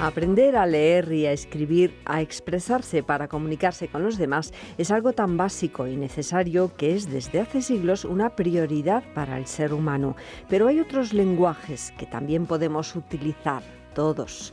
Aprender a leer y a escribir, a expresarse para comunicarse con los demás, es algo tan básico y necesario que es desde hace siglos una prioridad para el ser humano. Pero hay otros lenguajes que también podemos utilizar, todos.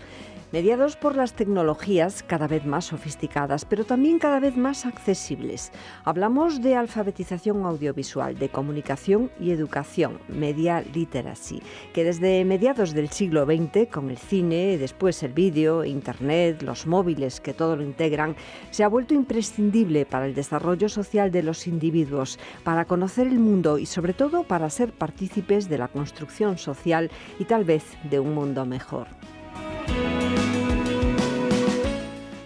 Mediados por las tecnologías cada vez más sofisticadas, pero también cada vez más accesibles. Hablamos de alfabetización audiovisual, de comunicación y educación, media literacy, que desde mediados del siglo XX, con el cine, después el vídeo, internet, los móviles que todo lo integran, se ha vuelto imprescindible para el desarrollo social de los individuos, para conocer el mundo y sobre todo para ser partícipes de la construcción social y tal vez de un mundo mejor.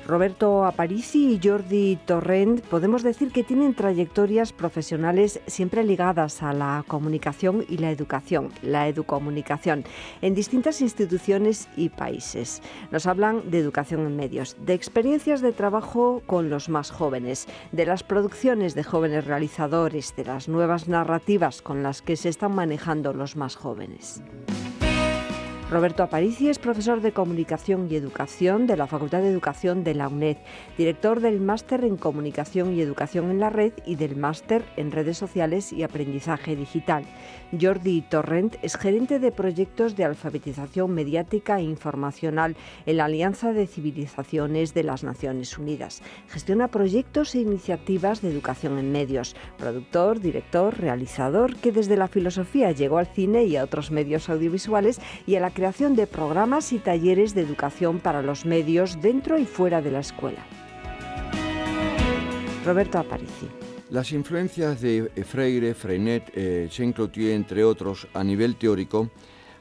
Roberto Aparici y Jordi Torrent podemos decir que tienen trayectorias profesionales siempre ligadas a la comunicación y la educación, la educomunicación, en distintas instituciones y países. Nos hablan de educación en medios, de experiencias de trabajo con los más jóvenes, de las producciones de jóvenes realizadores, de las nuevas narrativas con las que se están manejando los más jóvenes. Roberto Aparici es profesor de Comunicación y Educación de la Facultad de Educación de la UNED, director del Máster en Comunicación y Educación en la Red y del Máster en Redes Sociales y Aprendizaje Digital. Jordi Torrent es gerente de proyectos de alfabetización mediática e informacional en la Alianza de Civilizaciones de las Naciones Unidas. Gestiona proyectos e iniciativas de educación en medios, productor, director, realizador, que desde la filosofía llegó al cine y a otros medios audiovisuales y a la creación de programas y talleres de educación para los medios dentro y fuera de la escuela. Roberto Aparici. Las influencias de Freire, Freinet, Jean Cloutier, entre otros, a nivel teórico,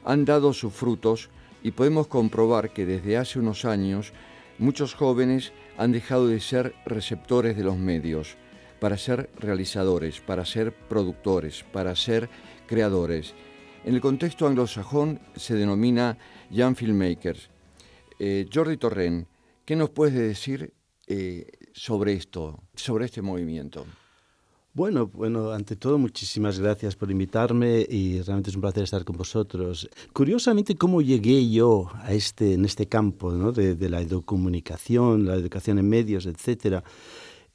han dado sus frutos y podemos comprobar que desde hace unos años muchos jóvenes han dejado de ser receptores de los medios para ser realizadores, para ser productores, para ser creadores. En el contexto anglosajón se denomina Young Filmmakers. Jordi Torrent, ¿qué nos puedes decir sobre esto, sobre este movimiento? Bueno, ante todo, muchísimas gracias por invitarme y realmente es un placer estar con vosotros. Curiosamente, ¿cómo llegué yo a en este campo, ¿no? de la educomunicación, la educación en medios, etcétera?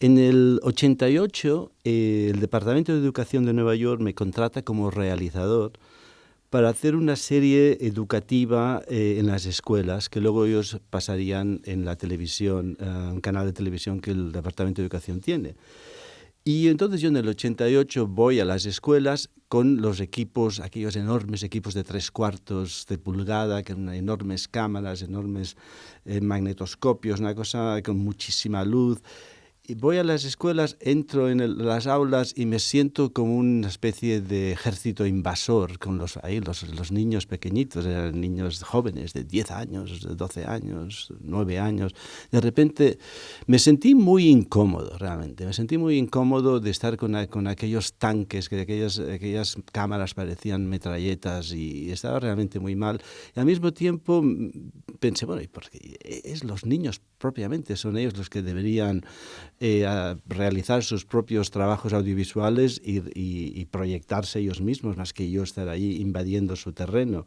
En el 88, el Departamento de Educación de Nueva York me contrata como realizador para hacer una serie educativa en las escuelas, que luego ellos pasarían en la televisión, un canal de televisión que el Departamento de Educación tiene. Y entonces yo en el 88 voy a las escuelas con los equipos, aquellos enormes equipos de 3/4 de pulgada, con enormes cámaras, enormes magnetoscopios, una cosa con muchísima luz. Y voy a las escuelas, entro en las aulas y me siento como una especie de ejército invasor con los niños pequeñitos, eran niños jóvenes de 10 años, de 12 años, 9 años. De repente me sentí muy incómodo, realmente. Me sentí muy incómodo de estar con aquellos tanques, que aquellas cámaras parecían metralletas y estaba realmente muy mal. Y al mismo tiempo pensé, bueno, ¿y por qué? Es los niños propiamente, son ellos los que deberían a realizar sus propios trabajos audiovisuales y proyectarse ellos mismos, más que yo estar ahí invadiendo su terreno.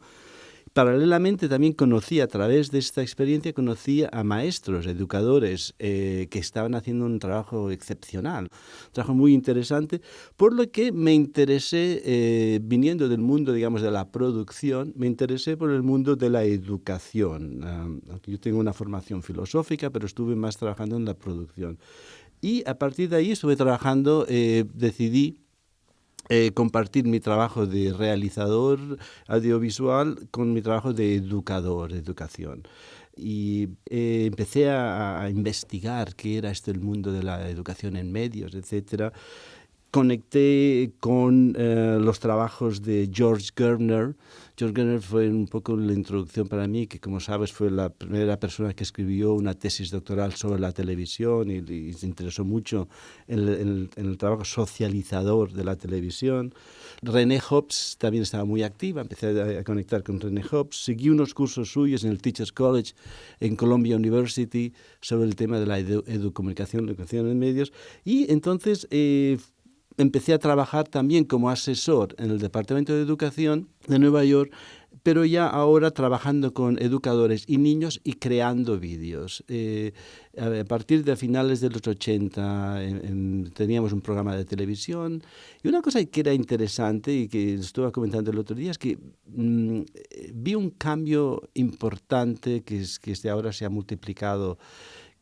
Paralelamente también a través de esta experiencia, conocí a maestros, educadores que estaban haciendo un trabajo excepcional, un trabajo muy interesante, por lo que me interesé, viniendo del mundo, digamos, de la producción, me interesé por el mundo de la educación. Yo tengo una formación filosófica, pero estuve más trabajando en la producción. Y a partir de ahí estuve trabajando, decidí compartir mi trabajo de realizador audiovisual con mi trabajo de educador, de educación. Y empecé a investigar qué era el mundo de la educación en medios, etcétera. Conecté con los trabajos de George Gardner. George Gardner fue un poco la introducción para mí, que como sabes fue la primera persona que escribió una tesis doctoral sobre la televisión y se interesó mucho en el trabajo socializador de la televisión. René Hobbs también estaba muy activa, empecé a conectar con René Hobbs. Seguí unos cursos suyos en el Teachers College en Columbia University sobre el tema de la educomunicación, la educación en medios, y entonces empecé a trabajar también como asesor en el Departamento de Educación de Nueva York, pero ya ahora trabajando con educadores y niños y creando vídeos. A partir de finales de los 80 teníamos un programa de televisión, y una cosa que era interesante y que estuve comentando el otro día es que vi un cambio importante que ahora se ha multiplicado,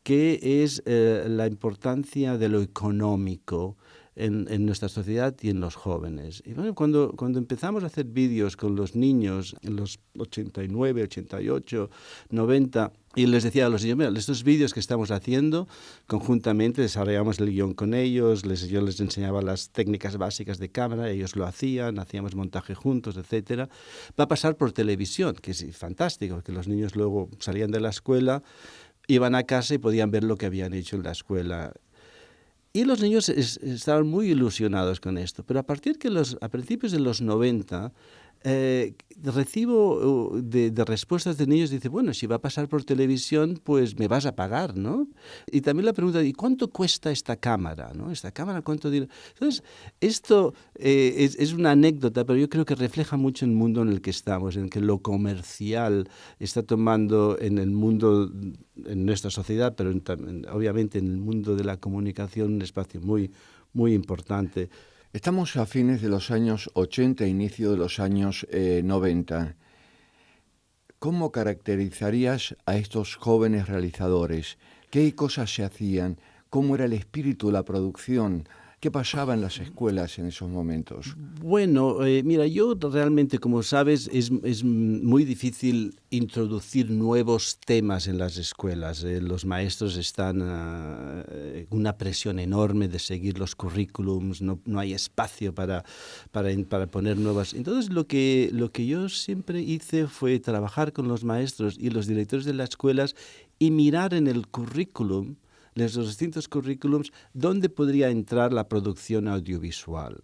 que es la importancia de lo económico en nuestra sociedad y en los jóvenes. Y bueno, cuando empezamos a hacer vídeos con los niños en los 89, 88, 90, y les decía a los niños, mira, estos vídeos que estamos haciendo, conjuntamente desarrollamos el guión con ellos, yo les enseñaba las técnicas básicas de cámara, ellos lo hacían, hacíamos montaje juntos, etcétera. Va a pasar por televisión, que es fantástico, porque los niños luego salían de la escuela, iban a casa y podían ver lo que habían hecho en la escuela. Y los niños estaban muy ilusionados con esto. Pero a principios de los 90, recibo de respuestas de niños, dice, bueno, si va a pasar por televisión, pues me vas a pagar, ¿no? Y también la pregunta, ¿y cuánto cuesta esta cámara? ¿No? ¿Esta cámara cuánto dinero? Entonces, esto es una anécdota, pero yo creo que refleja mucho el mundo en el que estamos, en que lo comercial está tomando en el mundo, en nuestra sociedad, pero obviamente en el mundo de la comunicación, un espacio muy, muy importante. Estamos a fines de los años 80, inicio de los años 90. ¿Cómo caracterizarías a estos jóvenes realizadores? ¿Qué cosas se hacían? ¿Cómo era el espíritu de la producción? ¿Qué pasaba en las escuelas en esos momentos? Bueno, mira, yo realmente, como sabes, es muy difícil introducir nuevos temas en las escuelas. Los maestros están con una presión enorme de seguir los currículums, no hay espacio para poner nuevas. Entonces, lo que yo siempre hice fue trabajar con los maestros y los directores de las escuelas y mirar en el currículum, los distintos currículums, dónde podría entrar la producción audiovisual.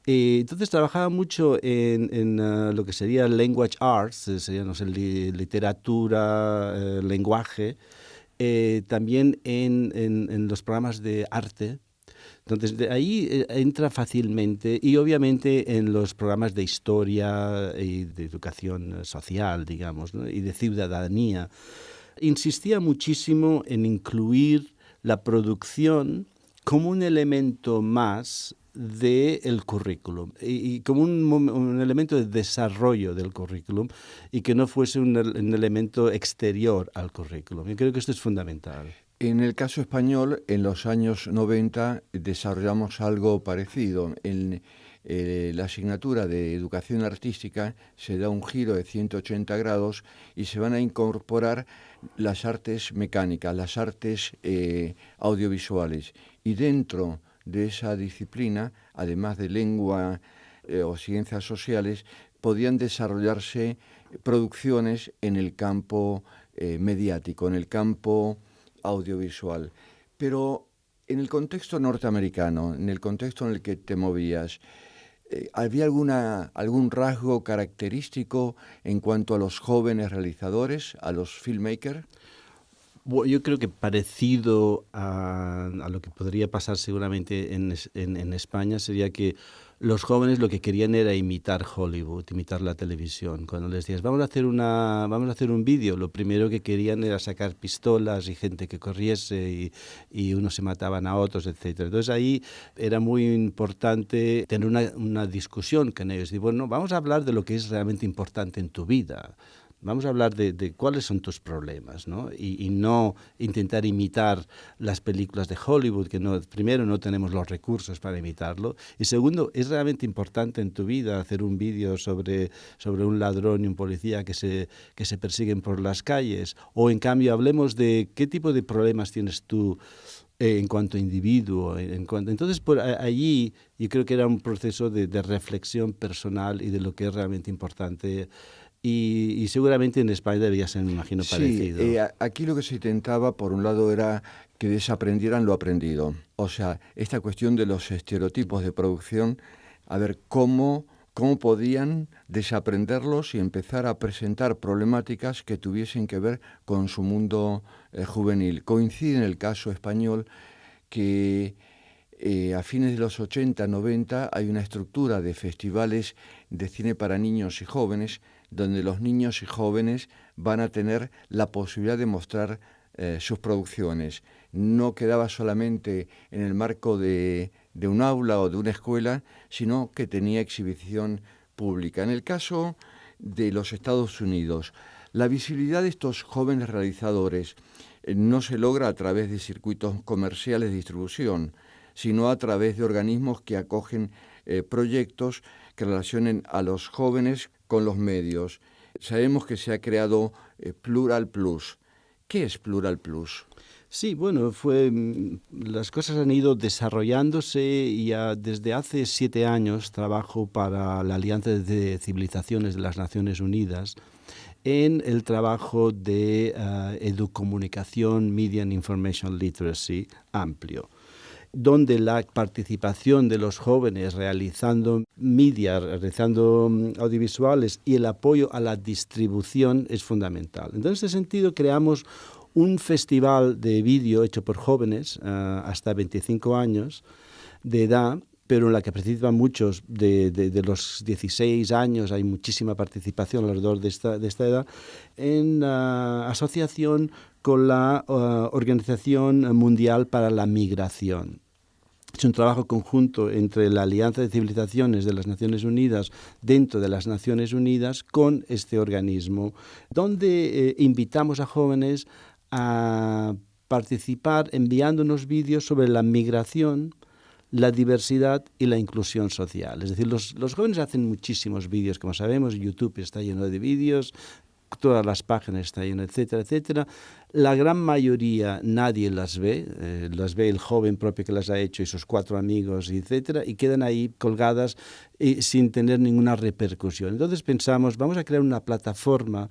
Entonces trabajaba mucho en lo que sería language arts, sería, no sé, literatura, lenguaje, también en los programas de arte. Entonces, de ahí entra fácilmente, y obviamente en los programas de historia y de educación social, digamos, ¿no? Y de ciudadanía. Insistía muchísimo en incluir la producción como un elemento más del currículum y como un elemento de desarrollo del currículum, y que no fuese un elemento exterior al currículum. Yo creo que esto es fundamental. En el caso español, en los años 90 desarrollamos algo parecido. En la asignatura de educación artística se da un giro de 180 grados y se van a incorporar las artes mecánicas, las artes audiovisuales. Y dentro de esa disciplina, además de lengua o ciencias sociales, podían desarrollarse producciones en el campo mediático, en el campo audiovisual. Pero en el contexto norteamericano, en el contexto en el que te movías, ¿había algún rasgo característico en cuanto a los jóvenes realizadores, a los filmmakers? Bueno, yo creo que parecido a lo que podría pasar seguramente en España sería que los jóvenes lo que querían era imitar Hollywood, imitar la televisión. Cuando les decías, vamos a hacer un vídeo, lo primero que querían era sacar pistolas y gente que corriese y unos se mataban a otros, etcétera. Entonces ahí era muy importante tener una discusión con ellos. Y bueno, vamos a hablar de lo que es realmente importante en tu vida. Vamos a hablar de cuáles son tus problemas, ¿no? Y no intentar imitar las películas de Hollywood, que primero no tenemos los recursos para imitarlo, y segundo, es realmente importante en tu vida hacer un vídeo sobre un ladrón y un policía que se persiguen por las calles, o en cambio hablemos de qué tipo de problemas tienes tú en cuanto a individuo. Entonces, por allí yo creo que era un proceso de reflexión personal y de lo que es realmente importante. Y seguramente en España debería ser, me imagino, parecido. Sí, aquí lo que se intentaba, por un lado, era que desaprendieran lo aprendido. O sea, esta cuestión de los estereotipos de producción, a ver cómo podían desaprenderlos y empezar a presentar problemáticas que tuviesen que ver con su mundo juvenil. Coincide en el caso español que a fines de los 80, 90 hay una estructura de festivales de cine para niños y jóvenes, donde los niños y jóvenes van a tener la posibilidad de mostrar sus producciones. No quedaba solamente en el marco de un aula o de una escuela, sino que tenía exhibición pública. En el caso de los Estados Unidos, la visibilidad de estos jóvenes realizadores no se logra a través de circuitos comerciales de distribución, sino a través de organismos que acogen proyectos que relacionen a los jóvenes con los medios. Sabemos que se ha creado Plural Plus. ¿Qué es Plural Plus? Sí, bueno, las cosas han ido desarrollándose y ya desde hace 7 años trabajo para la Alianza de Civilizaciones de las Naciones Unidas en el trabajo de educomunicación, Media and Information Literacy amplio, donde la participación de los jóvenes realizando media, realizando audiovisuales y el apoyo a la distribución es fundamental. En este sentido, creamos un festival de vídeo hecho por jóvenes hasta 25 años de edad, pero en la que participan muchos de los 16 años, hay muchísima participación alrededor de esta edad, en asociación con la Organización Mundial para la Migración. Es un trabajo conjunto entre la Alianza de Civilizaciones de las Naciones Unidas dentro de las Naciones Unidas con este organismo, donde invitamos a jóvenes a participar enviándonos vídeos sobre la migración, la diversidad y la inclusión social. Es decir, los jóvenes hacen muchísimos vídeos, como sabemos, YouTube está lleno de vídeos, todas las páginas están llenas, etcétera, etcétera. La gran mayoría nadie las ve el joven propio que las ha hecho y sus 4 amigos, etcétera, y quedan ahí colgadas sin tener ninguna repercusión. Entonces pensamos, vamos a crear una plataforma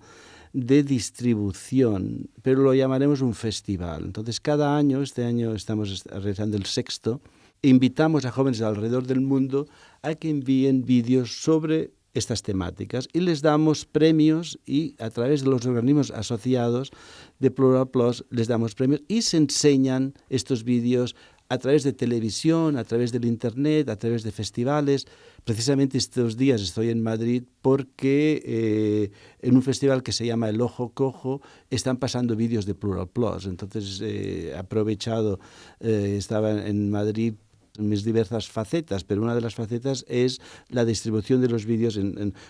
de distribución, pero lo llamaremos un festival. Entonces cada año, este año estamos realizando el 6º, invitamos a jóvenes alrededor del mundo a que envíen vídeos sobre estas temáticas y les damos premios y a través de los organismos asociados de Plural Plus les damos premios y se enseñan estos vídeos a través de televisión, a través del internet, a través de festivales. Precisamente estos días estoy en Madrid porque en un festival que se llama El Ojo Cojo están pasando vídeos de Plural Plus. Entonces he aprovechado, estaba en Madrid en mis diversas facetas, pero una de las facetas es la distribución de los vídeos.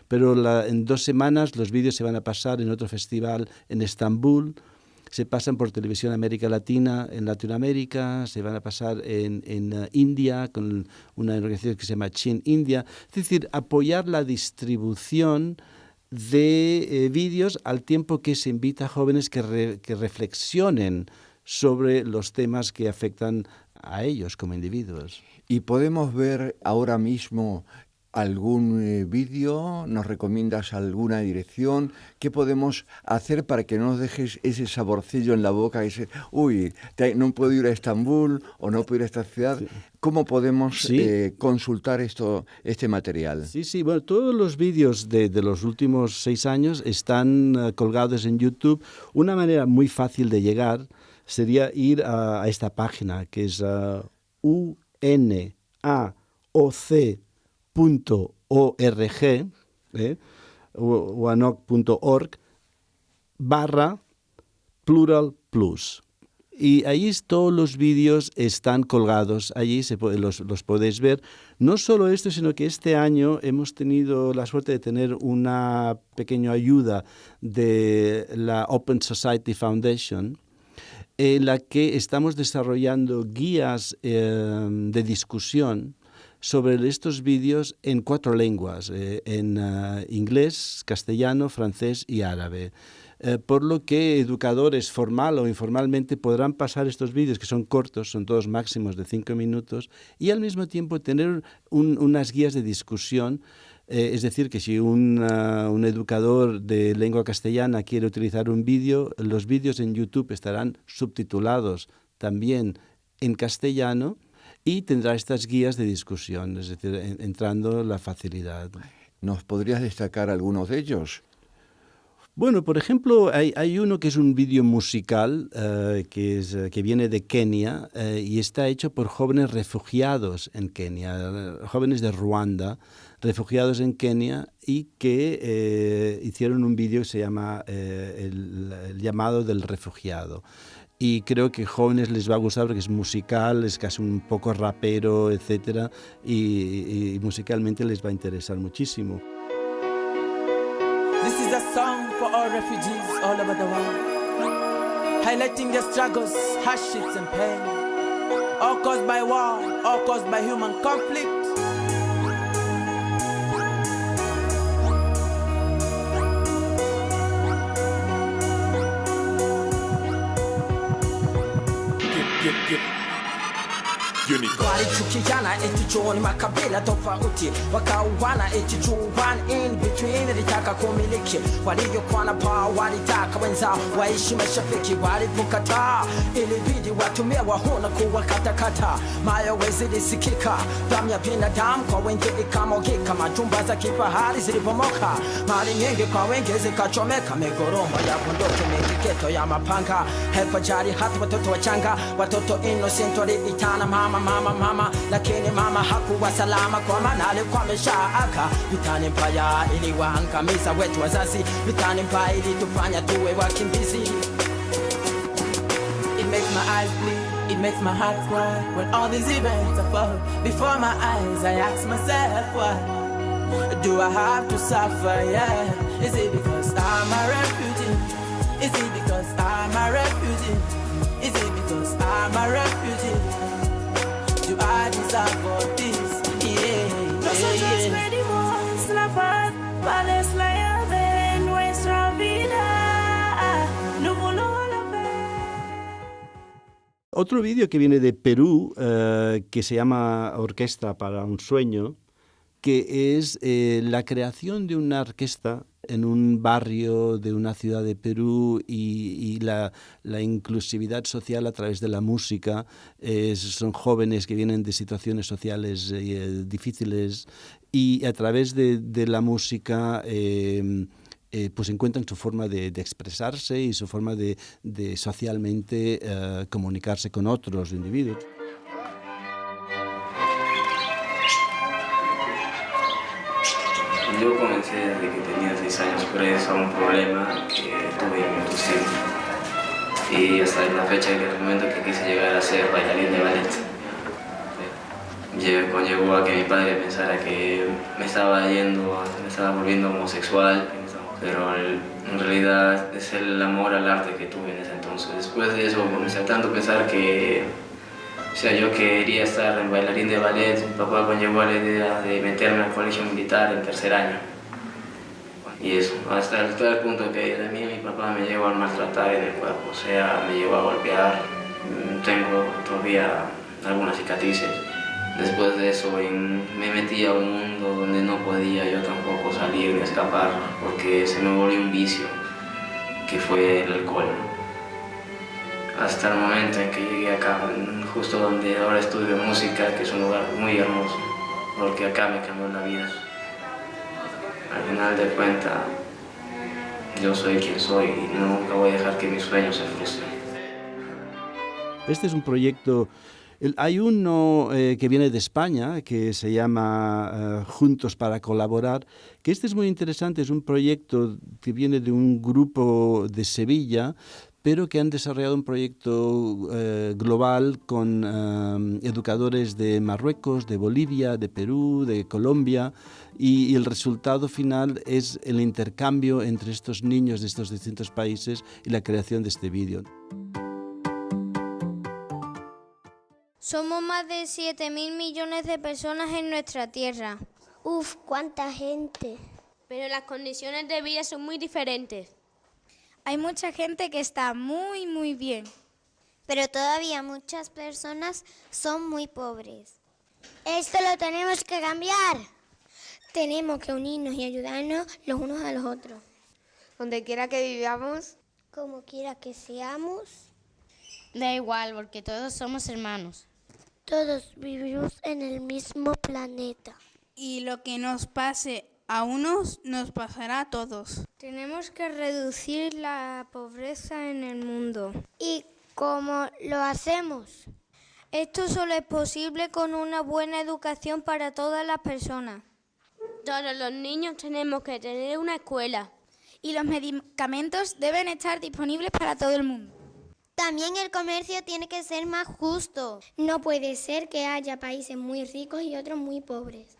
Pero en 2 semanas los vídeos se van a pasar en otro festival en Estambul, se pasan por Televisión América Latina en Latinoamérica, se van a pasar en India con una organización que se llama Chin India. Es decir, apoyar la distribución de vídeos al tiempo que se invita a jóvenes que reflexionen sobre los temas que afectan a ellos como individuos. ¿Y podemos ver ahora mismo algún vídeo? ¿Nos recomiendas alguna dirección? ¿Qué podemos hacer para que no nos dejes ese saborcillo en la boca? Ese, no puedo ir a Estambul o no puedo ir a esta ciudad. Sí. ¿Cómo podemos consultar este material? Sí, bueno, todos los vídeos de los últimos 6 años están colgados en YouTube. Una manera muy fácil de llegar sería ir a esta página que es unaoc.org, uanoc.org/Plural Plus. Y allí todos los vídeos están colgados, allí los podéis ver. No solo esto, sino que este año hemos tenido la suerte de tener una pequeña ayuda de la Open Society Foundation, en la que estamos desarrollando guías de discusión sobre estos vídeos en 4 lenguas, en inglés, castellano, francés y árabe. Por lo que educadores formal o informalmente podrán pasar estos vídeos, que son cortos, son todos máximos de 5 minutos, y al mismo tiempo tener unas guías de discusión. Es decir, que si un educador de lengua castellana quiere utilizar un vídeo, los vídeos en YouTube estarán subtitulados también en castellano y tendrá estas guías de discusión, es decir, entrando la facilidad. ¿Nos podrías destacar algunos de ellos? Bueno, por ejemplo, hay uno que es un vídeo musical que viene de Kenia y está hecho por jóvenes refugiados en Kenia, jóvenes de Ruanda, refugiados en Kenia y que hicieron un vídeo que se llama el llamado del refugiado. Y creo que jóvenes les va a gustar porque es musical, es casi un poco rapero, etcétera, y musicalmente les va a interesar muchísimo. This is a song for all refugees all over the world, highlighting their struggles, hardships and pain, all caused by war, all caused by human conflict. Walichukiana eti chuoni makabila tofauti, wakauana eti chuan in between, litaka kumiliki walivyokuwa na paa, walitaka wenzao waishi mashafiki, walipokataa ilibidi watumia wahuna kuwakatakata, mayo wezidi sikika, damu ya binadamu kwa wengi ikamwagika, majumba za kifahari zilibomoka, mali nyingi kwa wengi zikachomeka, migoromo ya bunduki, mikigeto ya mapanga, haipajali hata watoto wachanga, watoto innocent waliitana mama, lakini mama hakuwa salama kwa maana alikuwa ameshaaga. Vitani mbaya iliwaangamiza wetu wazazi, vitani mbaya ilitufanya tuwe wakimbizi. It makes my eyes bleed, it makes my heart cry, when all these events unfold before my eyes. I ask myself, why do I have to suffer? Yeah, is it because I'm a refugee? Is it because I'm a refugee? Is it because I'm a refugee? Do I deserve all this? Nosotros venimos la paz, paz la llave en nuestra vida. No voló la fe. Otro vídeo que viene de Perú, que se llama Orquesta para un Sueño, que es la creación de una orquesta en un barrio de una ciudad de Perú y la inclusividad social a través de la música. Son jóvenes que vienen de situaciones sociales difíciles y a través de la música pues encuentran su forma de expresarse y su forma de socialmente comunicarse con otros individuos. Yo comencé desde que tenía 6 años preso a un problema que tuve en mi autoestima. Y hasta la fecha, en el momento que quise llegar a ser bailarín de ballet, conllevó a que mi padre pensara que me estaba volviendo homosexual, pero en realidad es el amor al arte que tuve en ese entonces. Después de eso comencé a tanto pensar que yo quería estar en bailarín de ballet. Mi papá conllevó a la idea de meterme al colegio militar en 3er año. Y eso, hasta el tal punto que de mí mi papá me llegó a maltratar en el cuerpo, o sea, me llegó a golpear. Tengo todavía algunas cicatrices. Después de eso me metí a un mundo donde no podía yo tampoco salir ni escapar, porque se me volvió un vicio, que fue el alcohol. Hasta el momento en que llegué acá, justo donde ahora estudio música, que es un lugar muy hermoso, porque acá me cambió la vida. Al final de cuentas, yo soy quien soy y nunca voy a dejar que mis sueños se frustren. Este es un proyecto. Hay uno que viene de España, que se llama Juntos para Colaborar, que este es muy interesante, es un proyecto que viene de un grupo de Sevilla, pero que han desarrollado un proyecto global con educadores de Marruecos, de Bolivia, de Perú, de Colombia, y el resultado final es el intercambio entre estos niños de estos distintos países y la creación de este vídeo. Somos más de 7.000 millones de personas en nuestra Tierra. Uf, cuánta gente. Pero las condiciones de vida son muy diferentes. Hay mucha gente que está muy, muy bien. Pero todavía muchas personas son muy pobres. Esto lo tenemos que cambiar. Tenemos que unirnos y ayudarnos los unos a los otros. Donde quiera que vivamos, como quiera que seamos, da igual, porque todos somos hermanos. Todos vivimos en el mismo planeta. Y lo que nos pase A unos nos pasará a todos. Tenemos que reducir la pobreza en el mundo. ¿Y cómo lo hacemos? Esto solo es posible con una buena educación para todas las personas. Todos los niños tenemos que tener una escuela. Y los medicamentos deben estar disponibles para todo el mundo. También el comercio tiene que ser más justo. No puede ser que haya países muy ricos y otros muy pobres.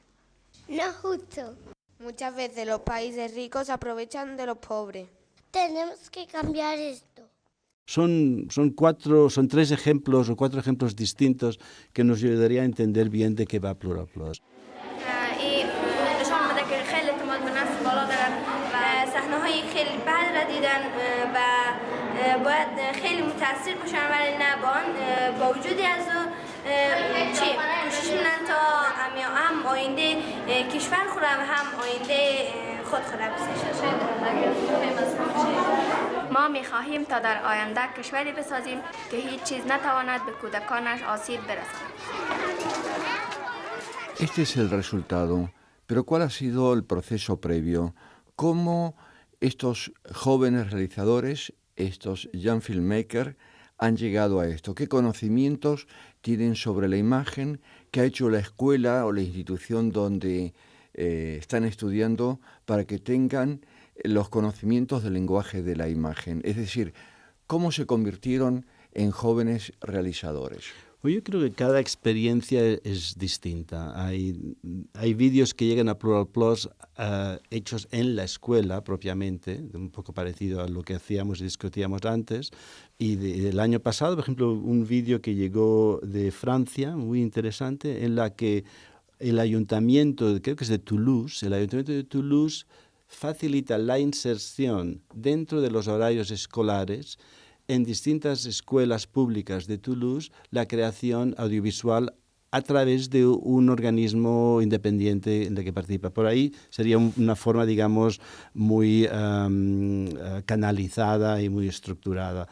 No es justo. Muchas veces los países ricos se aprovechan de los pobres. Tenemos que cambiar esto. Son 3 ejemplos o 4 ejemplos distintos que nos ayudaría a entender bien de qué va Plural Plus. صحنه‌های خیلی بد را دیدن و باید خیلی متاثر باشن ولی نه با وجودی از کوشش می‌کنن تا هم آینده کشور خود و هم آینده خود بسازن. ما می‌خواهیم تا در آینده کشوری بسازیم که هیچ چیز نتواند به کودکانش آسیب برساند. Este es el resultado, pero ¿cuál ha sido el proceso previo? ¿Cómo estos jóvenes realizadores, estos young filmmakers, han llegado a esto? ¿Qué conocimientos tienen sobre la imagen? ¿Qué ha hecho la escuela o la institución donde están estudiando para que tengan los conocimientos del lenguaje de la imagen? Es decir, ¿cómo se convirtieron en jóvenes realizadores? Yo creo que cada experiencia es distinta. Hay vídeos que llegan a Plural Plus hechos en la escuela propiamente, un poco parecido a lo que hacíamos y discutíamos antes. Y del año pasado, por ejemplo, un vídeo que llegó de Francia, muy interesante, en la que el ayuntamiento, creo que es de Toulouse, el ayuntamiento de Toulouse facilita la inserción dentro de los horarios escolares en distintas escuelas públicas de Toulouse la creación audiovisual a través de un organismo independiente en el que participa. Por ahí sería una forma, digamos, muy canalizada y muy estructurada.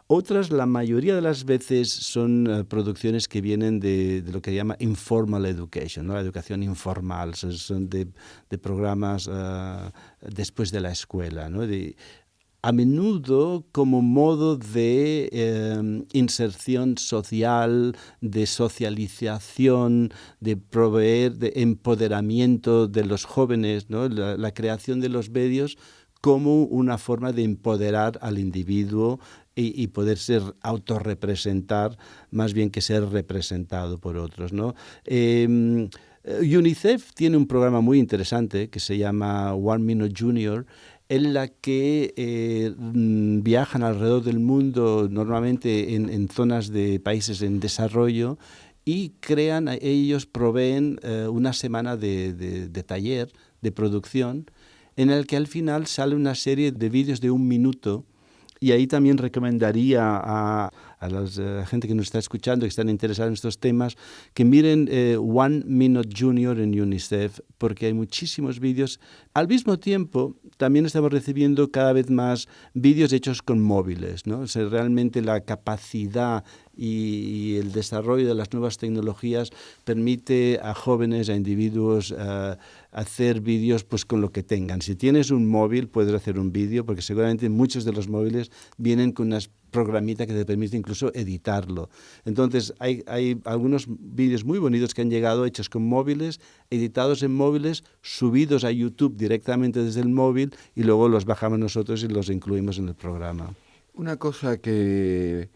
Otras, la mayoría de las veces, son producciones que vienen de lo que se llama informal education, ¿no? La educación informal, son de programas después de la escuela, ¿no? A menudo como modo de inserción social, de socialización, de proveer de empoderamiento de los jóvenes, ¿no? La creación de los medios como una forma de empoderar al individuo y poderse autorrepresentar más bien que ser representado por otros, ¿no? UNICEF tiene un programa muy interesante que se llama One Minute Junior, en la que viajan alrededor del mundo, normalmente en zonas de países en desarrollo, y ellos proveen una semana de taller, de producción, en el que al final sale una serie de vídeos de 1 minuto. Y ahí también recomendaría a la gente que nos está escuchando, que están interesados en estos temas, que miren One Minute Junior en UNICEF, porque hay muchísimos vídeos. Al mismo tiempo, también estamos recibiendo cada vez más vídeos hechos con móviles, ¿no? O sea, realmente la capacidad y el desarrollo de las nuevas tecnologías permite a jóvenes, a individuos, hacer vídeos pues con lo que tengan. Si tienes un móvil, puedes hacer un vídeo, porque seguramente muchos de los móviles vienen con unas programita que te permite incluso editarlo. Entonces, hay algunos vídeos muy bonitos que han llegado hechos con móviles, editados en móviles, subidos a YouTube directamente desde el móvil, y luego los bajamos nosotros y los incluimos en el programa. Una cosa que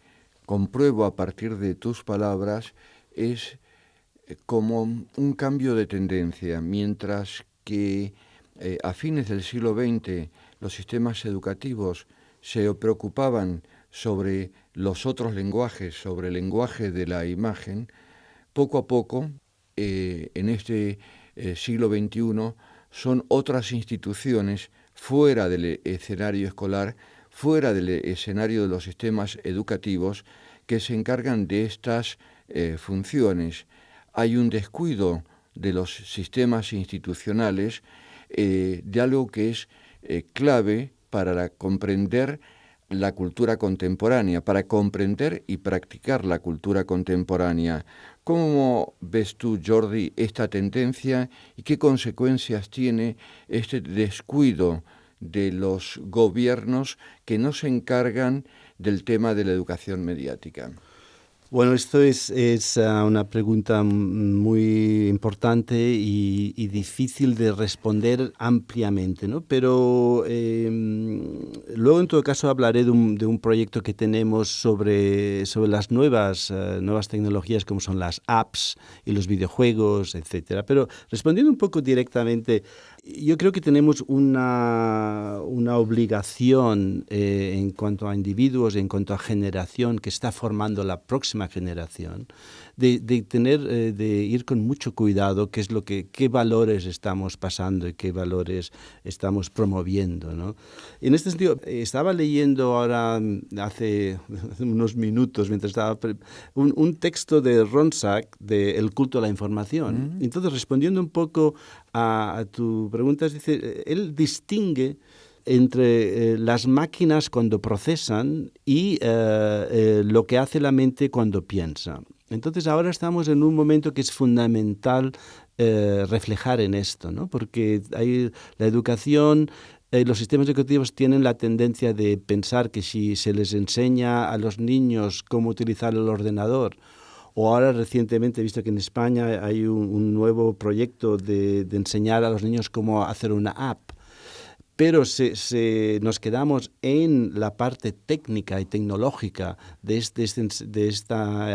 compruebo a partir de tus palabras es como un cambio de tendencia. Mientras que a fines del siglo XX los sistemas educativos se preocupaban sobre los otros lenguajes, sobre el lenguaje de la imagen, poco a poco, en este siglo XXI, son otras instituciones fuera del escenario escolar, fuera del escenario de los sistemas educativos, que se encargan de estas funciones. Hay un descuido de los sistemas institucionales de algo que es clave para comprender la cultura contemporánea, para comprender y practicar la cultura contemporánea. ¿Cómo ves tú, Jordi, esta tendencia y qué consecuencias tiene este descuido de los gobiernos que no se encargan del tema de la educación mediática? Bueno, esto es una pregunta muy importante y difícil de responder ampliamente, ¿no? Pero luego, en todo caso, hablaré de un proyecto que tenemos sobre las nuevas tecnologías, como son las apps y los videojuegos, etcétera. Pero respondiendo un poco directamente, yo creo que tenemos una obligación en cuanto a individuos, en cuanto a generación que está formando la próxima generación, de ir con mucho cuidado qué valores estamos pasando y qué valores estamos promoviendo, ¿no? En este sentido, estaba leyendo ahora hace unos minutos, mientras estaba un texto de Ronsack de El culto a la información. Entonces, respondiendo un poco a tu pregunta, dice, él distingue entre las máquinas cuando procesan y lo que hace la mente cuando piensa. Entonces ahora estamos en un momento que es fundamental reflejar en esto, ¿no? Porque la educación, los sistemas educativos tienen la tendencia de pensar que si se les enseña a los niños cómo utilizar el ordenador, o ahora recientemente he visto que en España hay un nuevo proyecto de enseñar a los niños cómo hacer una app, pero nos quedamos en la parte técnica y tecnológica de este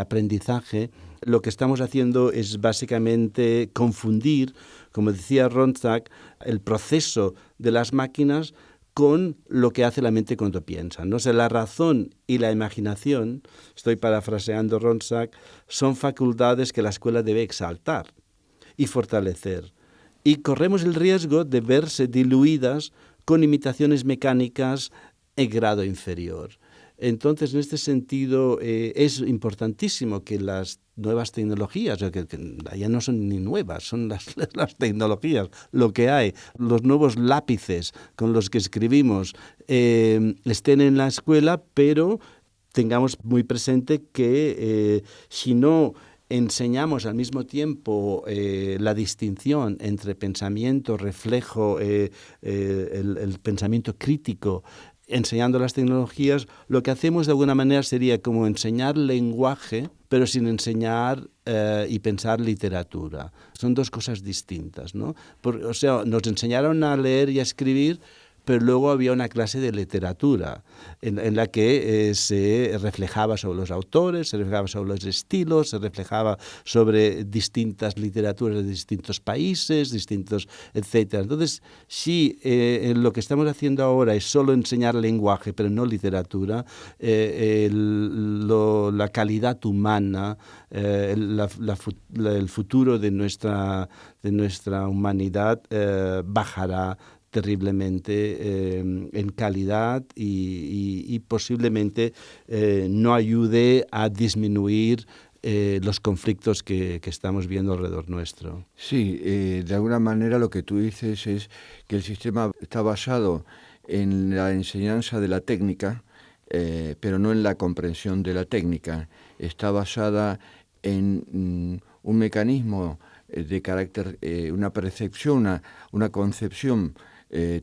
aprendizaje, lo que estamos haciendo es básicamente confundir, como decía Ronsack, el proceso de las máquinas con lo que hace la mente cuando piensa, ¿no? O sea, la razón y la imaginación, estoy parafraseando Ronsack, son facultades que la escuela debe exaltar y fortalecer. Y corremos el riesgo de verse diluidas con imitaciones mecánicas en grado inferior. Entonces, en este sentido, es importantísimo que las nuevas tecnologías, que ya no son ni nuevas, son las tecnologías, lo que hay, los nuevos lápices con los que escribimos, estén en la escuela, pero tengamos muy presente que si no enseñamos al mismo tiempo la distinción entre pensamiento, reflejo, el pensamiento crítico, enseñando las tecnologías, lo que hacemos de alguna manera sería como enseñar lenguaje, pero sin enseñar y pensar literatura. Son dos cosas distintas, ¿no? O sea, nos enseñaron a leer y a escribir, pero luego había una clase de literatura en la que se reflejaba sobre los autores, se reflejaba sobre los estilos, se reflejaba sobre distintas literaturas de distintos países, etcétera. Entonces, si lo que estamos haciendo ahora es solo enseñar lenguaje, pero no literatura, la calidad humana, el futuro de nuestra humanidad bajará terriblemente en calidad y posiblemente no ayude a disminuir los conflictos que estamos viendo alrededor nuestro. Sí, de alguna manera lo que tú dices es que el sistema está basado en la enseñanza de la técnica, pero no en la comprensión de la técnica. Está basada en un mecanismo de carácter, una percepción, una concepción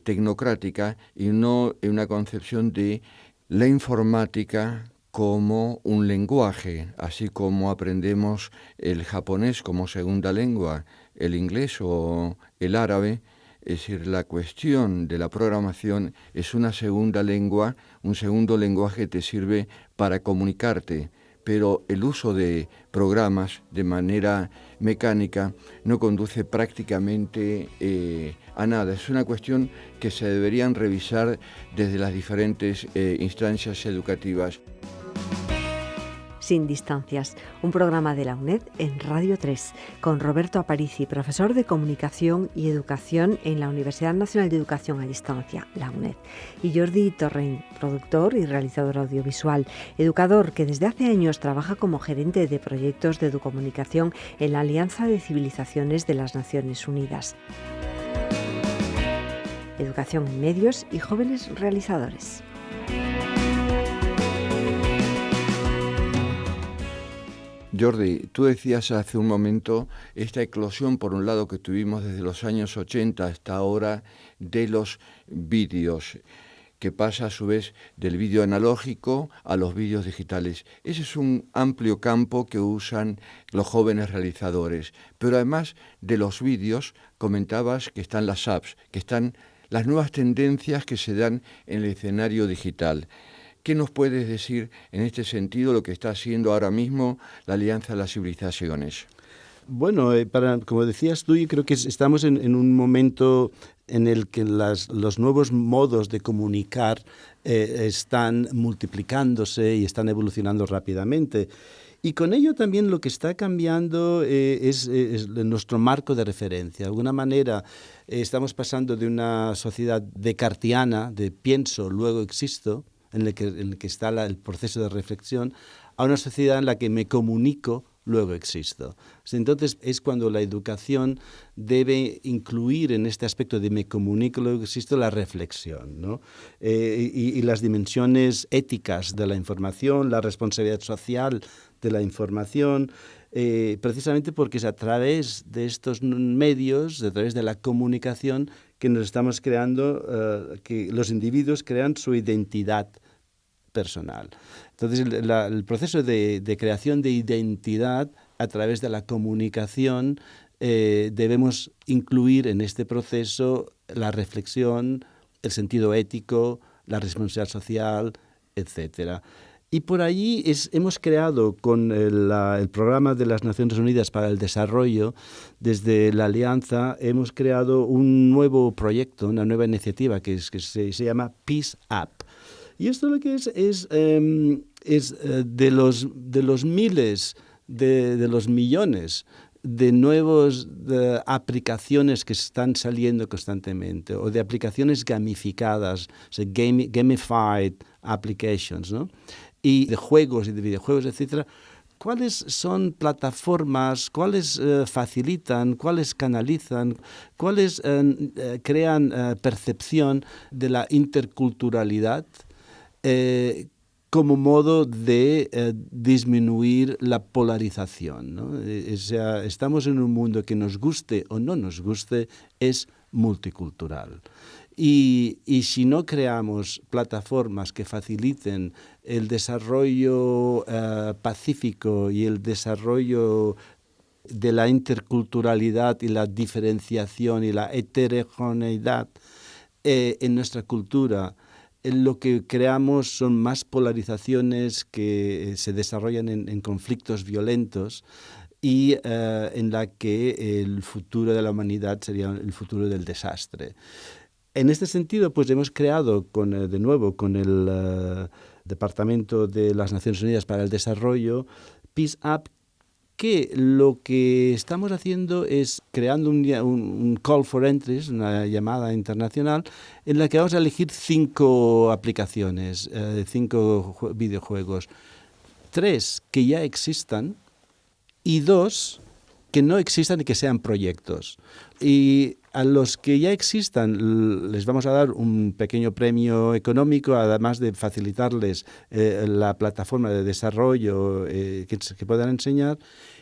tecnocrática y no en una concepción de la informática como un lenguaje, así como aprendemos el japonés como segunda lengua, el inglés o el árabe. Es decir, la cuestión de la programación es una segunda lengua, un segundo lenguaje te sirve para comunicarte, pero el uso de programas de manera mecánica no conduce prácticamente a nada. Es una cuestión que se deberían revisar desde las diferentes instancias educativas. Sin distancias, un programa de la UNED en Radio 3, con Roberto Aparici, profesor de Comunicación y Educación en la Universidad Nacional de Educación a Distancia, la UNED, y Jordi Torrent, productor y realizador audiovisual, educador que desde hace años trabaja como gerente de proyectos de educomunicación en la Alianza de Civilizaciones de las Naciones Unidas. Educación en medios y jóvenes realizadores. Jordi, tú decías hace un momento esta eclosión, por un lado, que tuvimos desde los años 80 hasta ahora de los vídeos, que pasa a su vez del vídeo analógico a los vídeos digitales. Ese es un amplio campo que usan los jóvenes realizadores. Pero además de los vídeos, comentabas que están las apps, que están las nuevas tendencias que se dan en el escenario digital. ¿Qué nos puedes decir en este sentido lo que está haciendo ahora mismo la Alianza de las Civilizaciones? Bueno, como decías tú, yo creo que estamos en un momento en el que los nuevos modos de comunicar están multiplicándose y están evolucionando rápidamente. Y con ello también lo que está cambiando es nuestro marco de referencia. De alguna manera estamos pasando de una sociedad descartiana, de pienso, luego existo, en el que está el proceso de reflexión, a una sociedad en la que me comunico, luego existo. Entonces es cuando la educación debe incluir en este aspecto de me comunico, luego existo, la reflexión, ¿no? Y las dimensiones éticas de la información, la responsabilidad social de la información, precisamente porque es a través de estos medios, a través de la comunicación, que nos estamos creando, que los individuos crean su identidad personal. Entonces, el proceso de creación de identidad a través de la comunicación, debemos incluir en este proceso la reflexión, el sentido ético, la responsabilidad social, etc. Y por allí hemos creado con el Programa de las Naciones Unidas para el Desarrollo, desde la Alianza, hemos creado un nuevo proyecto, una nueva iniciativa que se llama Peace App. Y esto lo que es de los miles, de los millones de nuevas aplicaciones que están saliendo constantemente, o de aplicaciones gamificadas, o sea, gamified applications, ¿no? Y de juegos y de videojuegos, etcétera. ¿Cuáles son plataformas, cuáles facilitan, cuáles canalizan, cuáles crean percepción de la interculturalidad como modo de disminuir la polarización, ¿no? O sea, estamos en un mundo que nos guste o no nos guste, es multicultural. Y si no creamos plataformas que faciliten el desarrollo pacífico y el desarrollo de la interculturalidad y la diferenciación y la heterogeneidad en nuestra cultura, lo que creamos son más polarizaciones que se desarrollan en conflictos violentos y en la que el futuro de la humanidad sería el futuro del desastre. En este sentido, pues hemos creado, de nuevo, con el Departamento de las Naciones Unidas para el Desarrollo, Peace App, que lo que estamos haciendo es creando un call for entries, una llamada internacional, en la que vamos a elegir 5 aplicaciones, 5 videojuegos, 3 que ya existan y 2 que no existan y que sean proyectos. Y a los que ya existan les vamos a dar un pequeño premio económico, además de facilitarles la plataforma de desarrollo que puedan enseñar.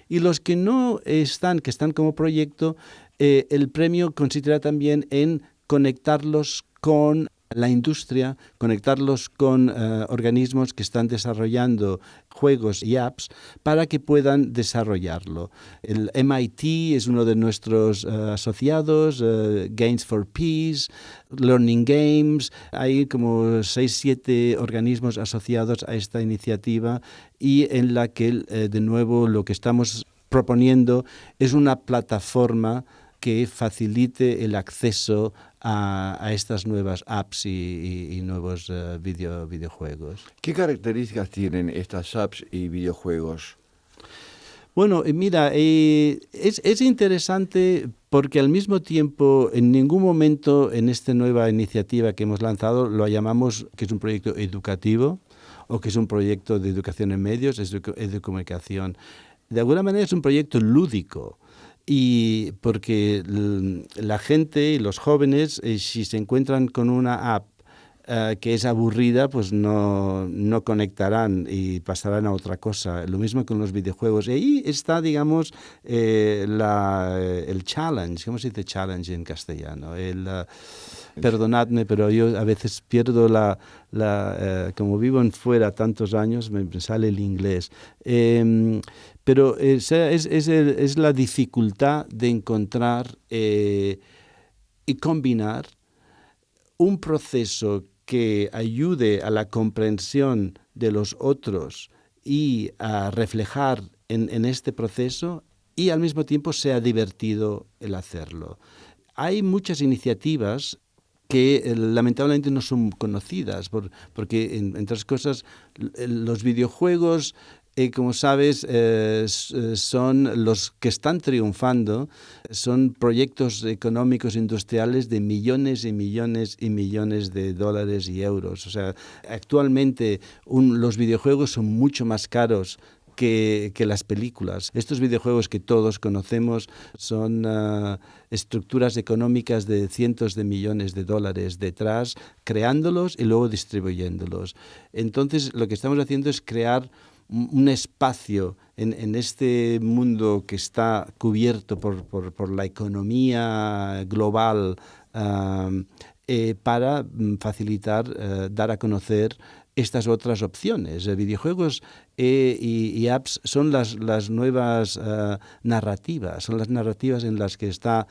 Y los que no están, que están como proyecto, el premio consistirá también en conectarlos con la industria, conectarlos con organismos que están desarrollando juegos y apps para que puedan desarrollarlo. El MIT es uno de nuestros asociados, Games for Peace, Learning Games. Hay como 6-7 organismos asociados a esta iniciativa y en la que, de nuevo, lo que estamos proponiendo es una plataforma que facilite el acceso a estas nuevas apps y nuevos videojuegos. ¿Qué características tienen estas apps y videojuegos? Bueno, mira, es interesante porque al mismo tiempo, en ningún momento en esta nueva iniciativa que hemos lanzado lo llamamos que es un proyecto educativo o que es un proyecto de educación en medios, es de comunicación. De alguna manera es un proyecto lúdico. Y porque la gente y los jóvenes, si se encuentran con una app que es aburrida, pues no conectarán y pasarán a otra cosa. Lo mismo con los videojuegos. Y ahí está, digamos, el challenge. ¿Cómo se dice challenge en castellano? Perdonadme, pero yo a veces pierdo como vivo en fuera tantos años, me sale el inglés. Pero es la dificultad de encontrar y combinar un proceso que ayude a la comprensión de los otros y a reflejar en este proceso y al mismo tiempo sea divertido el hacerlo. Hay muchas iniciativas que lamentablemente no son conocidas, porque, entre otras cosas, los videojuegos, como sabes, son los que están triunfando, son proyectos económicos industriales de millones y millones y millones de dólares y euros. O sea, actualmente los videojuegos son mucho más caros que las películas. Estos videojuegos que todos conocemos son estructuras económicas de cientos de millones de dólares detrás, creándolos y luego distribuyéndolos. Entonces, lo que estamos haciendo es crear un espacio en este mundo que está cubierto por la economía global para facilitar, dar a conocer estas otras opciones. Videojuegos y apps son las nuevas narrativas, son las narrativas en las que está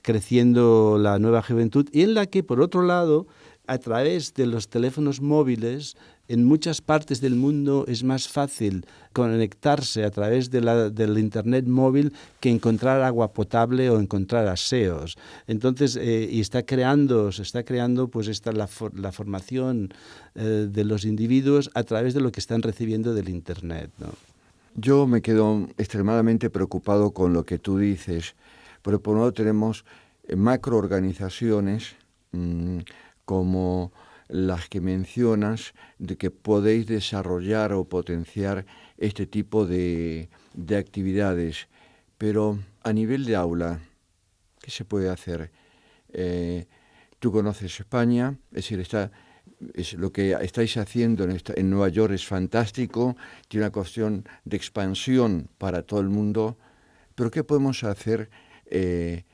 creciendo la nueva juventud y en la que, por otro lado, a través de los teléfonos móviles, en muchas partes del mundo es más fácil conectarse a través del Internet móvil que encontrar agua potable o encontrar aseos. Entonces, y se está creando pues la formación de los individuos a través de lo que están recibiendo del Internet, ¿no? Yo me quedo extremadamente preocupado con lo que tú dices, pero por un lado tenemos macroorganizaciones como las que mencionas, de que podéis desarrollar o potenciar este tipo de actividades. Pero a nivel de aula, ¿qué se puede hacer? Tú conoces España, es decir, lo que estáis haciendo en Nueva York es fantástico, tiene una cuestión de expansión para todo el mundo, pero ¿qué podemos hacer en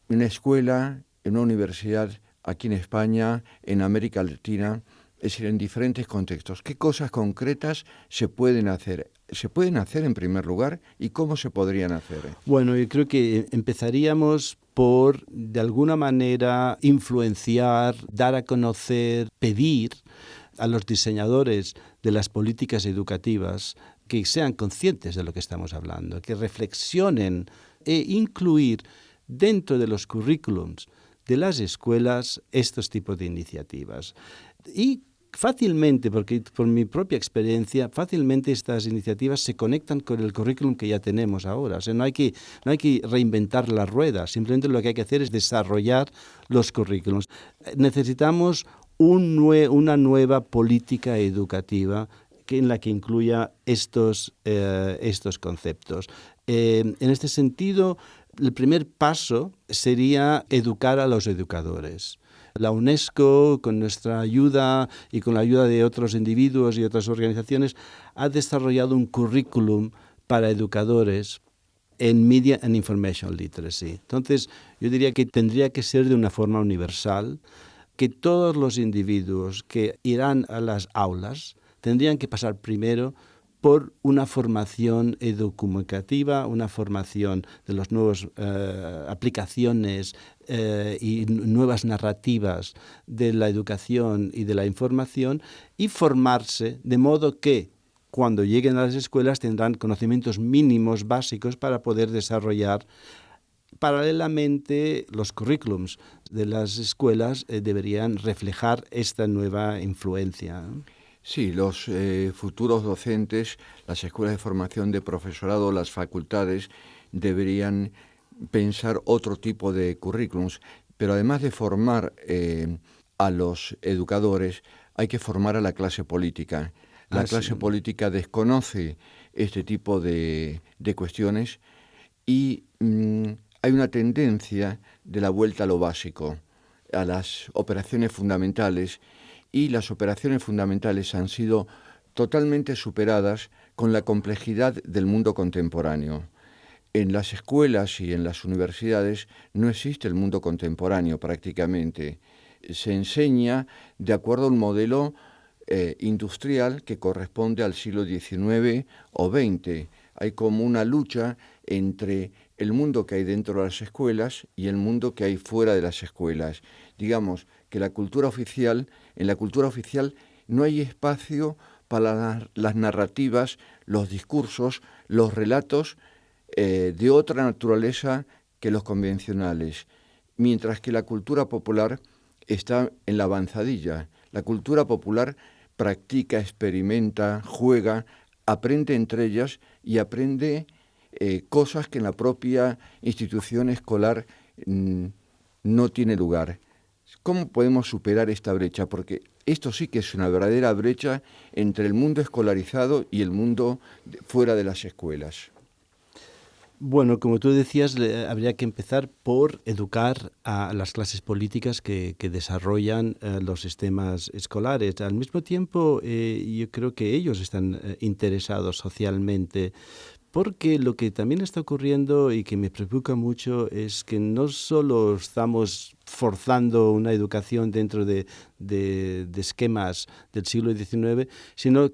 una escuela, en una universidad, aquí en España, en América Latina, es decir, en diferentes contextos? ¿Qué cosas concretas se pueden hacer? ¿Se pueden hacer en primer lugar? ¿Y cómo se podrían hacer? Bueno, yo creo que empezaríamos por, de alguna manera, influenciar, dar a conocer, pedir a los diseñadores de las políticas educativas que sean conscientes de lo que estamos hablando, que reflexionen e incluir dentro de los currículums de las escuelas estos tipos de iniciativas. Y fácilmente, porque por mi propia experiencia, fácilmente estas iniciativas se conectan con el currículum que ya tenemos ahora. O sea, no hay que reinventar la rueda, simplemente lo que hay que hacer es desarrollar los currículums. Necesitamos una nueva política educativa en la que incluya estos conceptos. En este sentido, el primer paso sería educar a los educadores. La UNESCO, con nuestra ayuda y con la ayuda de otros individuos y otras organizaciones, ha desarrollado un currículum para educadores en Media and Information Literacy. Entonces, yo diría que tendría que ser de una forma universal, que todos los individuos que irán a las aulas tendrían que pasar primero por una formación educomunicativa, una formación de las nuevas aplicaciones y nuevas narrativas de la educación y de la información, y formarse de modo que cuando lleguen a las escuelas tendrán conocimientos mínimos básicos para poder desarrollar. Paralelamente, los currículums de las escuelas deberían reflejar esta nueva influencia. Sí, los futuros docentes, las escuelas de formación de profesorado, las facultades, deberían pensar otro tipo de currículums, pero además de formar a los educadores, hay que formar a la clase política. La clase política desconoce este tipo de cuestiones y hay una tendencia de la vuelta a lo básico. a las operaciones fundamentales, y las operaciones fundamentales han sido totalmente superadas con la complejidad del mundo contemporáneo. En las escuelas y en las universidades no existe el mundo contemporáneo prácticamente. Se enseña de acuerdo a un modelo industrial que corresponde al siglo XIX o XX. Hay como una lucha entre el mundo que hay dentro de las escuelas y el mundo que hay fuera de las escuelas. Digamos que en la cultura oficial no hay espacio para las narrativas, los discursos, los relatos de otra naturaleza que los convencionales, mientras que la cultura popular está en la avanzadilla. La cultura popular practica, experimenta, juega, aprende entre ellas y aprende cosas que en la propia institución escolar no tiene lugar. ¿Cómo podemos superar esta brecha? Porque esto sí que es una verdadera brecha entre el mundo escolarizado y el mundo fuera de las escuelas. Bueno, como tú decías, habría que empezar por educar a las clases políticas que desarrollan los sistemas escolares. Al mismo tiempo, yo creo que ellos están interesados socialmente, porque lo que también está ocurriendo y que me preocupa mucho es que no solo estamos forzando una educación dentro de esquemas del siglo XIX, sino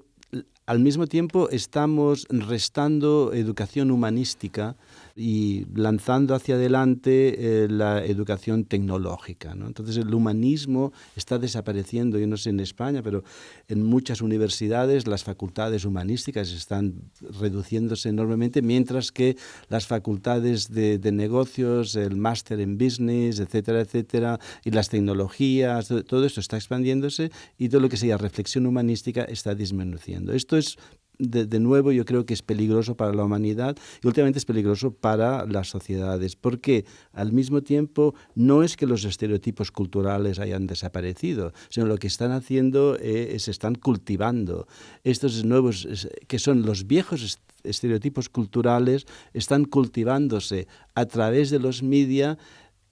al mismo tiempo estamos restando educación humanística y lanzando hacia adelante la educación tecnológica, ¿no? Entonces el humanismo está desapareciendo, yo no sé en España, pero en muchas universidades las facultades humanísticas están reduciéndose enormemente, mientras que las facultades de negocios, el máster en business, etcétera, etcétera, y las tecnologías, todo esto está expandiéndose y todo lo que sea reflexión humanística está disminuyendo. Esto es, de nuevo, yo creo que es peligroso para la humanidad y últimamente es peligroso para las sociedades, porque al mismo tiempo no es que los estereotipos culturales hayan desaparecido, sino lo que están haciendo es están cultivando. Estos nuevos, que son los viejos estereotipos culturales, están cultivándose a través de los media,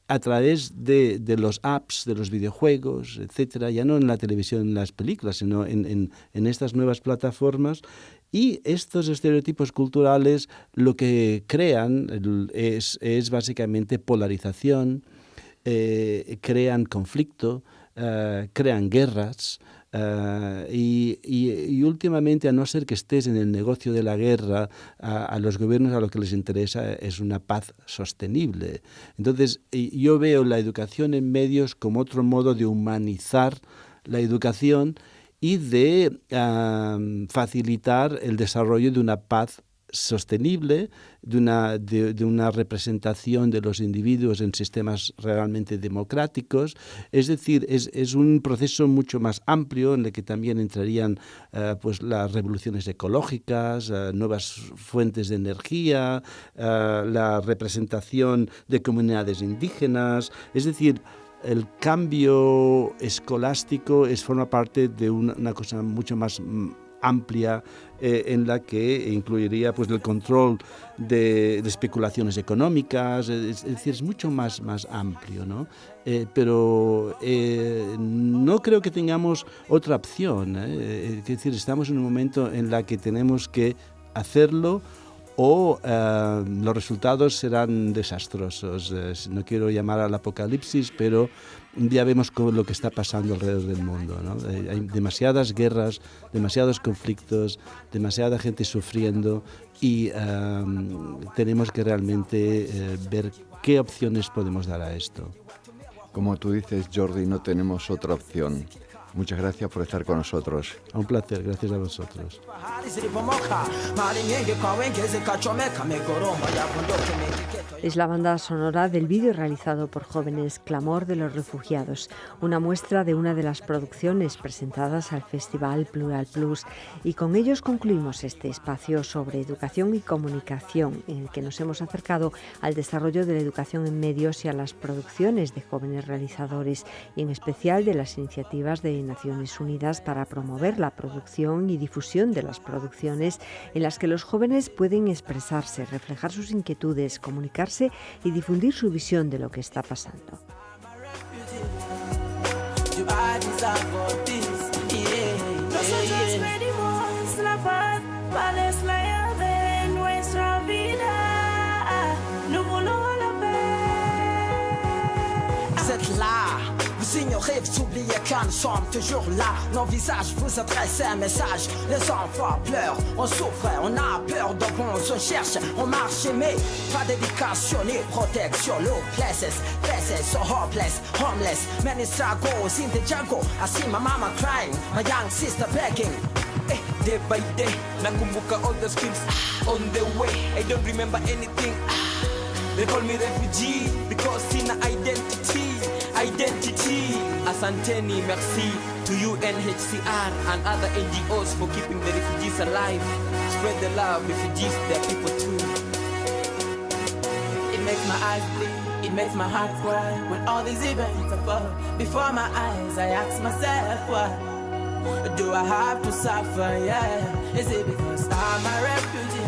a través de los apps, de los videojuegos, etcétera, ya no en la televisión, en las películas, sino en estas nuevas plataformas. Y estos estereotipos culturales lo que crean es básicamente polarización, crean conflicto, crean guerras. Y últimamente, a no ser que estés en el negocio de la guerra, a los gobiernos a lo que les interesa es una paz sostenible. Entonces, yo veo la educación en medios como otro modo de humanizar la educación y de facilitar el desarrollo de una paz sostenible, de una representación de los individuos en sistemas realmente democráticos. Es decir, es un proceso mucho más amplio en el que también entrarían pues las revoluciones ecológicas, nuevas fuentes de energía, la representación de comunidades indígenas. Es decir, el cambio escolástico forma parte de una cosa mucho más amplia en la que incluiría pues el control de especulaciones económicas, es decir, es mucho más amplio, ¿no? Pero no creo que tengamos otra opción, es decir, estamos en un momento en la que tenemos que hacerlo o los resultados serán desastrosos. No quiero llamar al apocalipsis, pero ya vemos lo que está pasando alrededor del mundo, ¿no? Hay demasiadas guerras, demasiados conflictos, demasiada gente sufriendo y tenemos que realmente ver qué opciones podemos dar a esto. Como tú dices, Jordi, no tenemos otra opción. Muchas gracias por estar con nosotros. Un placer, gracias a vosotros. Es la banda sonora del vídeo realizado por jóvenes, Clamor de los Refugiados, una muestra de una de las producciones presentadas al Festival Plural Plus. Y con ellos concluimos este espacio sobre educación y comunicación, en el que nos hemos acercado al desarrollo de la educación en medios y a las producciones de jóvenes realizadores, y en especial de las iniciativas de Naciones Unidas para promover la producción y difusión de las producciones en las que los jóvenes pueden expresarse, reflejar sus inquietudes, comunicarse y difundir su visión de lo que está pasando. savoir this. Nosotros pedimos la paz, Palestina de nuestra vida. Nous voulons la paix. Vous êtes là, vous ignorez, vous oubliez quand nous sommes toujours là. Nos visages vous adressent un message. Les enfants pleurent, on souffre, on a peur de bon, on cherche, on marche, mais pas d'éducation ni protection. Low places so hopeless, homeless. Many struggles in the jungle. I see my mama crying, my young sister begging. Day by day, nakumbuka all the streets on the way. I don't remember anything. They call me refugee because sina identity. Asanteni, merci to UNHCR and other NGOs for keeping the refugees alive. Spread the love, refugees, they're people too. It makes my eyes bleed, it makes my heart cry. When all these events are before my eyes, I ask myself why do I have to suffer, yeah? Is it because I'm a refugee?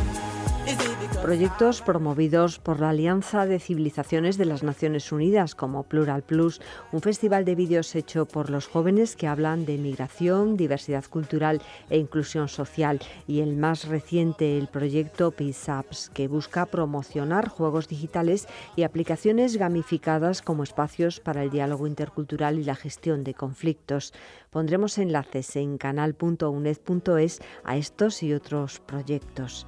Proyectos promovidos por la Alianza de Civilizaciones de las Naciones Unidas, como Plural Plus, un festival de vídeos hecho por los jóvenes que hablan de migración, diversidad cultural e inclusión social, y el más reciente, el proyecto Peace Apps, que busca promocionar juegos digitales y aplicaciones gamificadas como espacios para el diálogo intercultural y la gestión de conflictos. Pondremos enlaces en canal.uned.es a estos y otros proyectos.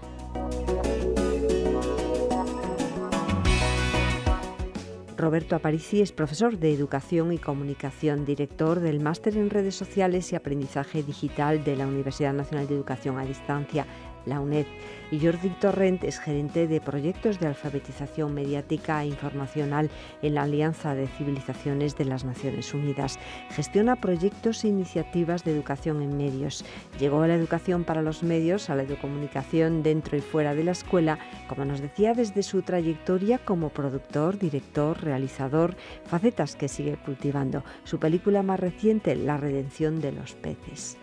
Roberto Aparici es profesor de Educación y Comunicación, director del Máster en Redes Sociales y Aprendizaje Digital de la Universidad Nacional de Educación a Distancia, la UNED, y Jordi Torrent es gerente de proyectos de alfabetización mediática e informacional en la Alianza de Civilizaciones de las Naciones Unidas. Gestiona proyectos e iniciativas de educación en medios. Llegó a la educación para los medios, a la educomunicación dentro y fuera de la escuela, como nos decía, desde su trayectoria como productor, director, realizador, facetas que sigue cultivando. Su película más reciente, La redención de los peces.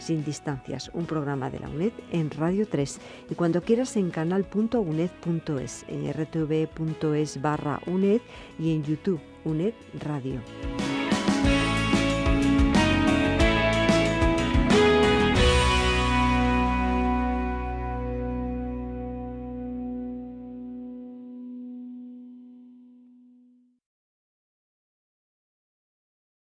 Sin distancias, un programa de la UNED en Radio 3 y cuando quieras en canal.uned.es, en rtv.es/UNED y en YouTube UNED Radio.